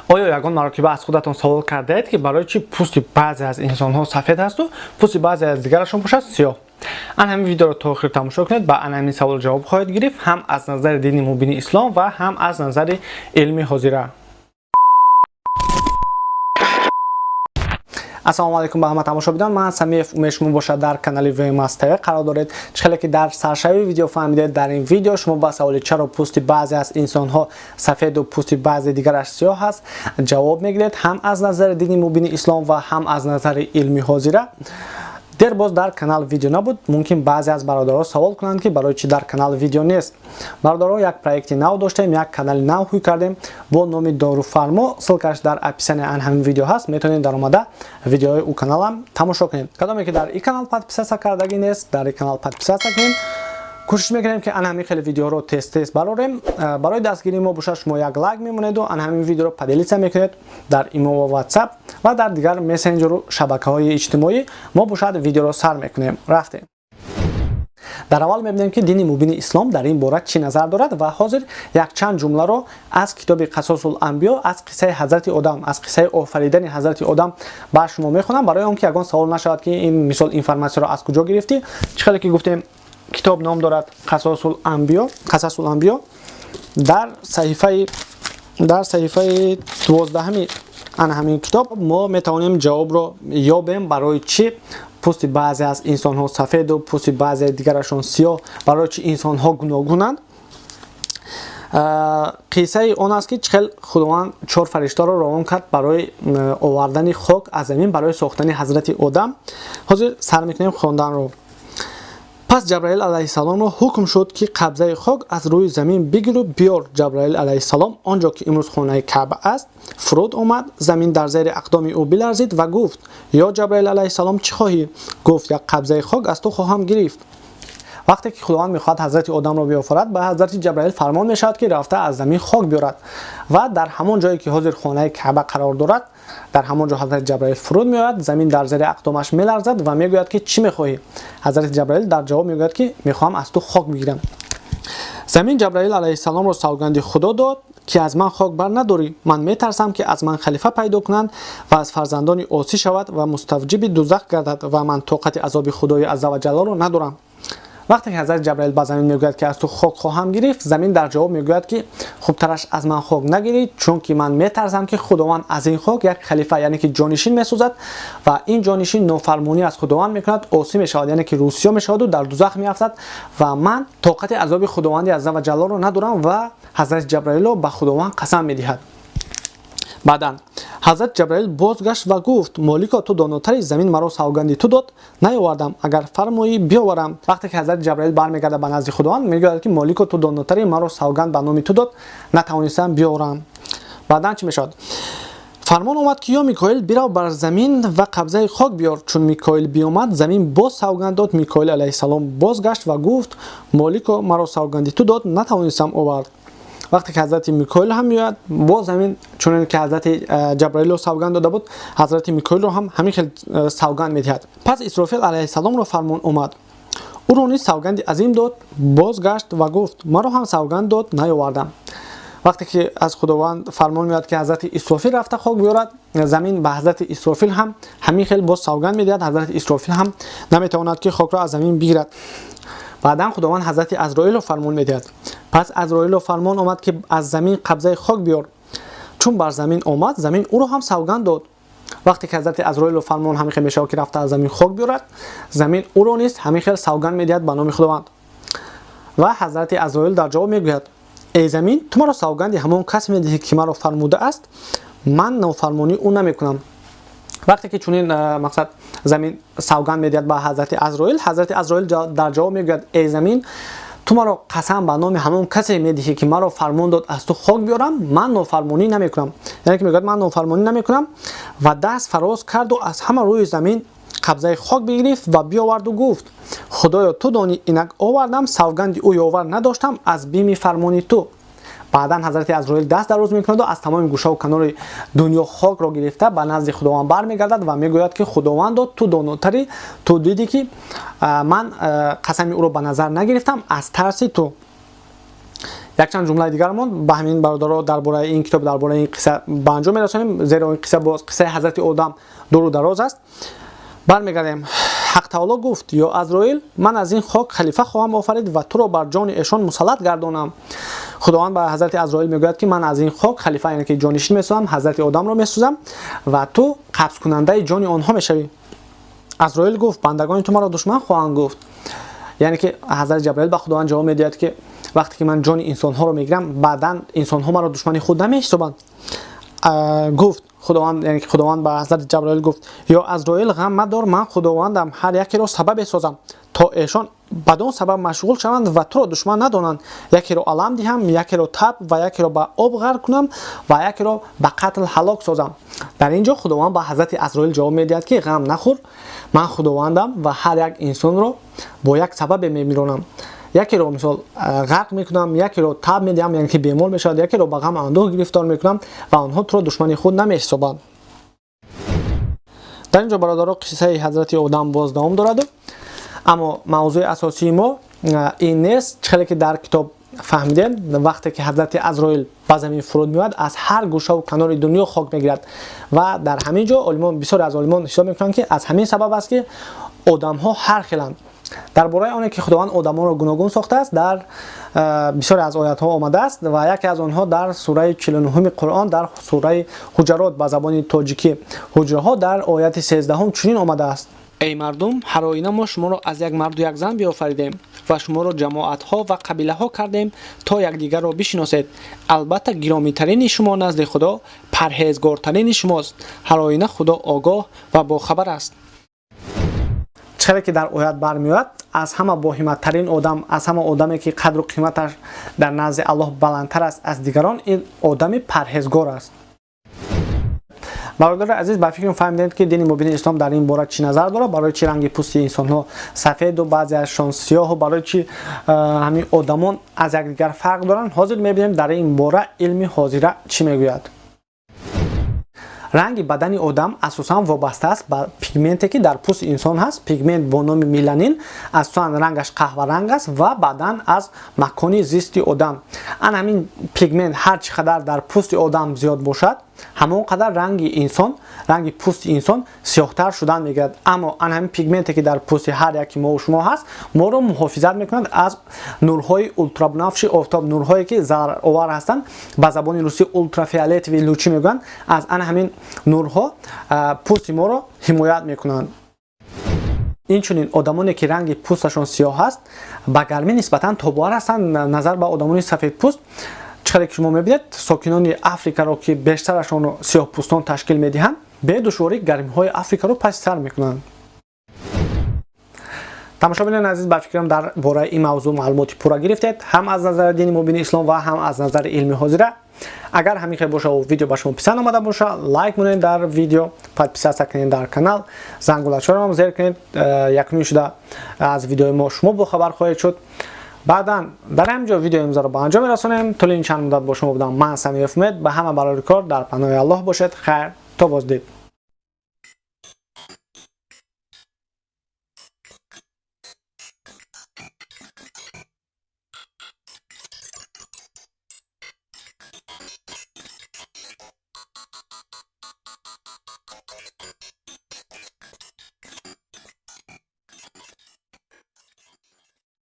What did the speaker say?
آیا یگان مرتبه از خودتان سوال کرده اید که برای چی پوست بعضی از انسان ها سفید است و پوست بعضی از دیگرشون باشد سیاه؟ همین ویدیو رو تا آخر تماشا کنید، با همین سوال جواب خواهید گرفت، هم از نظر دینی مبین اسلام و هم از نظر علمی حاضره. السلام علیکم به همه تماشاگران. من سمیع امید شما باشد در کانال ویماس تیوی قرار دارید. چخیلی که در سرشای ویدیو فهمیدید در این ویدیو شما با سوال چرا پوست بعضی از انسان ها سفید و پوست بعضی دیگرش سیاه است جواب میگیرید، هم از نظر دینی مبین اسلام و هم از نظر علمی حاضره. باز در کانال ویدیو نبود. ممکن بعضی از برادرها سوال کنند که برای چی در کانال ویدیو نیست. برادرها یک پروژه نو داشتیم، یک کانال نو خوی کردیم با نام داروفارما. سلکش در اپیسن همین ویدیو هست، میتونید در اومده ویدیوهای او کانالم تماشا کنید. کدامی که در این کانال پادپیسه کردگی نیست، در این کانال پادپیسه کنید. کوشش میکنیم که همین خیلی ویدیو رو تست براریم. برای دستگیری ما باشه شما یک لایک میمونید و همین ویدیو رو پدیلیت میکنید در ایمو و واتساپ و در دیگر مسنجر و شبکه‌های اجتماعی. ما باشه ویدیو رو سر میکنیم. رفتیم. در اول میبینیم که دین مبین اسلام در این باره چی نظر دارد و حاضر یک چند جمله رو از کتاب قصص الانبیا، از قصه حضرت آدم، از قصه آفریدن حضرت آدم با شما میخونم برای اون که یگان سوال نشود که این مثال اینفورماسیون رو از کجا گرفتی. چخیلی که گفتیم کتاب نام دارد قصص الانبیا. در صحیفه 12 همین کتاب ما میتونیم جواب رو یابیم برای چی پوست بعضی از انسان ها سفید و پوست بعضی دیگرشون سیاه، برای چی انسان ها گوناگونند. قصه اون است که چخیل خداوند 4 فرشته رو روان کرد برای آوردن خاک از زمین برای ساختن حضرت آدم. حاضر سر میکنیم خواندن رو. پس جبرائیل علیه السلام را حکم شد که قبضه خاک از روی زمین بگیر و بیار. جبرائیل علیه السلام آنجا که امروز خانه کعبه است فرود آمد. زمین در زیر اقدام او بلرزید و گفت یا جبرائیل علیه السلام چه خواهی؟ گفت یک قبضه خاک از تو خواهم گرفت. وقتی که خداوند میخواد حضرت آدم را بیافرد، به حضرت جبرائیل فرمان میشود که رفته از زمین خاک بیارد و در همان جایی که حاضر خانه کعبه قرار دارد در همان جا حضرت جبرائیل فرود میآید. زمین در زیر اقدامش میلرزد و میگوید که چی میخواهی؟ حضرت جبرائیل در جواب میگوید که میخوام از تو خاک بگیرم. زمین جبرائیل علیه السلام را سوگند خدا داد که از من خاک بر نداری. من میترسم که از من خلیفه پیدا کنند و از فرزندان عاصی شود و مستوجب دوزخ گردد و من طاقت عذاب خدای عزوجل را ندارم. وقتی که حضرت جبرائیل به زمین میگوید که از تو خاک خواهم گرفت، زمین در جواب میگوید که خوب ترش از من خاک نگیرید، چون که من میترسم که خداوند از این خاک یک خلیفه یعنی که جانشین میسازد و این جانشین نافرمانی از خداوند میکند، عاصی میشود یعنی که روسیا میشود و در دوزخ میافتد و من طاقت عذاب خداوند عزوجل را ندارم و حضرت جبرائیل به خداوند قسم میدهد. بعدا حضرت جبرائیل بازگشت و گفت مالکا تو داناتری، زمین مرا سوگندی تو داد نیاوردم، اگر فرمایی بیاورم. وقتی که حضرت جبرائیل برمیگرده به نزد خداوند میگوید که مالکا تو داناتری، مرا سوگند به نام تو داد نتوانستم بیاورم. بعدا چی میشد؟ فرمان اومد که یا میکائیل برو بر زمین و قبضه خاک بیار. چون میکائیل بیامد زمین باز سوگند داد. میکائیل علیه السلام بازگشت و گفت مالکا مرا سوگندی تو داد نتوانستم آورد. وقتی که حضرت میکائیل هم میاد با زمین، چون که حضرت جبرائیل رو سوگند داده بود، حضرت میکائیل رو هم همین خیلی سوگند میدهد. پس اسرافیل علیه السلام رو فرمان اومد، او رو نیز سوگندی عظیم داد. بازگشت و گفت مرا هم سوگند داد نیاوردم. وقتی که از خداوند فرمان میاد که حضرت اسرافیل رفته خاک بیارد، زمین به حضرت اسرافیل هم همین خیلی باز سوگند میدهد. حضرت اسرافیل هم نمیتواند که خاک را از زمین بگیرد. بعدا خداوند حضرت عزرائیل رو فرمان میدهد. پس عزرائیل رو فرمان آمد که از زمین قبضه خاک بیار. چون بر زمین آمد، زمین او رو هم سوگند داد. وقتی که حضرت عزرائیل رو فرمان همین خیلی میشه که رفته از زمین خاک بیارد، زمین او رو نیست همین خیلی سوگند میدهد به نام خداوند. و حضرت عزرائیل در جواب میگوید ای زمین تو مرا سوگند همان کس میدهی که مرا فرموده است، من نافرمانی او نمیکنم. وقتی که چونین مقصد زمین سوگند میدهد به حضرت عزرائیل، حضرت عزرائیل در جواب میگوید ای زمین تو مرا قسم به نام همون کسی میدهی که مرا فرمان داد از تو خاک بیارم، من نافرمانی نمیکنم. یعنی که میگوید من نافرمانی نمیکنم و دست فراز کرد و از همه روی زمین قبضه خاک بگرفت و بیاورد و گفت خدایا تو دانی اینک آوردم، سوگند او یاور نداشتم از بیم فرمانی تو. بعدا حضرت عزرائیل دست دراز میکند و از تمام گوشه و کنار دنیا خاک را گرفته به نزد خداوند برمیگردد و میگوید که خداوند تو داناتری، تو دیدی که من قسم او را به نظر نگرفتم از ترس تو. якчанд ҷумлаи дигармон ба ҳамин бародаро дар бораи ин китоб, дар бораи ин қисса ба анҷом мерасонем, зеро ин қисса боз қиссаи ҳазрати одам дуру дароз аст. бармегардем. ҳақ таоло гуфт: ё Азроил, ман аз ин хок халифа хоҳам офарид ва туро бар ҷони эшон мусаллат гардонам. худованд ба ҳазрати Азроил мегӯяд ки ман аз ин хок халифа, яъне ки ҷонишин месозам, ҳазрати одамро месозам ва ту қабзкунандаи ҷони онҳо мешавӣ. Азроил гуфт: бандагони ту маро душман хоҳанд гуфт. яъне ки ҳазрати Ҷабраил ба худованд ҷавоб медиҳад ки вақте ки ман ҷони инсонҳоро мегирам, баъдан инсонҳо маро душмани худ намеҳисобанд. гуфт худованд, яъне ки худованд ба ҳазрати Ҷабраил гуфт: ё Азроил, ғам мадор, ман худовандам, ҳар якеро сабабе созам, то эшон бадон сабаб машғул шаванд ва туро душман надонанд. якеро алам диҳам, якеро таб ва якеро ба об ғарқ кунам ва якеро ба қатл ҳалок созам. дар ин ҷо худованд ба ҳазрати Азроил ҷавоб медиҳад ки ғам нахӯр, ман худовандам ва ҳар як инсонро бо як сабабе мемиронам. якеро мисол ғарқ мекунам, якеро таб медиҳам, яъне ки бемор мешавад, якеро ба ғам андӯҳ гирифтор мекунам ва онҳо туро душмани худ намеҳисобанд. дар ин ҷо бародаро қиссаи ҳазрати одам боз давом дораду, аммо мавзӯи асосии мо ин нест. чхеле ки дар китоб фаҳмидем, вақте ки ҳазрати Азроил ба замин фуруд меояд, аз ҳар гӯшаву канори дунё хок мегирад ва дар ҳамин ҷо олимон, бисёре аз олимон ҳисоб мекунанд ки аз ҳамин сабаб аст ки одамҳо ҳар хеланд. дар бораи оне ки худованд одамонро гуногун сохтааст, дар бисёре аз оятҳо омадааст ва яке аз онҳо дар сураи 49 Қуръон, дар сураи Ҳуҷарот ба забони тоҷикӣ ҳуҷраҳо, дар ояти 13 чунин омадааст: эй мардум, ҳароина мо шуморо аз як марду як зан биофаридем ва шуморо ҷамоатҳо ва қабилаҳо кардем, то якдигарро бишиносед. албатта гиромитарини шумо назди Худо парҳезгортарини шумост. ҳароина Худо огоҳ ва бохабар аст. чхеле ки дар оят бармеояд, аз ҳама боҳиматтарин одам, аз ҳама одаме ки қадру қиматаш дар назди Аллоҳ баландтар аст аз дигарон, ин одами парҳезгор аст. бародари азиз, ба фикрам фаҳмидед ки дини мубини ислом дар ин бора чӣ назар дорад, барои чӣ ранги пӯсти инсонҳо сафеду баъзеашон сиёҳу барои чӣ ҳамин одамон аз якдигар фарқ доранд. ҳозир мебинем дар ин бора илми ҳозира чӣ мегӯяд. ранги бадани одам асосан вобаста аст ба пигменте ки дар пӯсти инсон ҳаст. пигмент бо номи меланин асосан рангаш қаҳваранг аст ва баъдан аз макони зисти одам. ана ҳамин пигмент ҳар чӣ қадар дар пӯсти одам зиёд бошад, ҳамон қадар ранги инсон, ранги пӯсти инсон сиёҳтар шудан мегирад. аммо ана ҳамин пигменте ки дар пӯсти ҳар яки мо шумо ҳаст, моро муҳофизат мекунад аз нурҳои ултрабнафши офтоб, нурҳое ки зараровар ҳастанд, ба забони русӣ ультрафиолетови лучи мегӯянд. аз ана ҳамин нурҳо пӯсти моро ҳимоят мекунанд. инчунин одамоне ки ранги пӯсташон сиёҳ аст, ба гармӣ нисбатан тобовар ҳастанд назар ба одамони сафедпӯст. чхеле ки шумо мебинед, сокинони Африкаро ки бештарашонро сиёҳпӯстон ташкил медиҳанд, бедушворӣ гармиҳои Африкаро пастсар мекунанд. тамошобинон азиз, ба фикрам дар бораи ин мавзӯъ маълумоти пурра гирифтед, ҳам аз назари дини мубини ислом ва ҳам аз назари илми ҳозира. агар ҳамин хел боша видео ба шумо писанд омада боша, лайк монед дар видео, подписатсия кунед дар канал, зангулачаро зер кунед, якунин шуда аз видеои мо шумо бохабар хоҳед шуд. баъдан дар ҳамин ҷо видео имзоро ба анҷом мерасонем. тӯлини чанд муддат бо шумо будам. ман Самиев Умед. ба ҳама барори кор дар паноҳи Аллоҳ бошед. хайр, то боздид.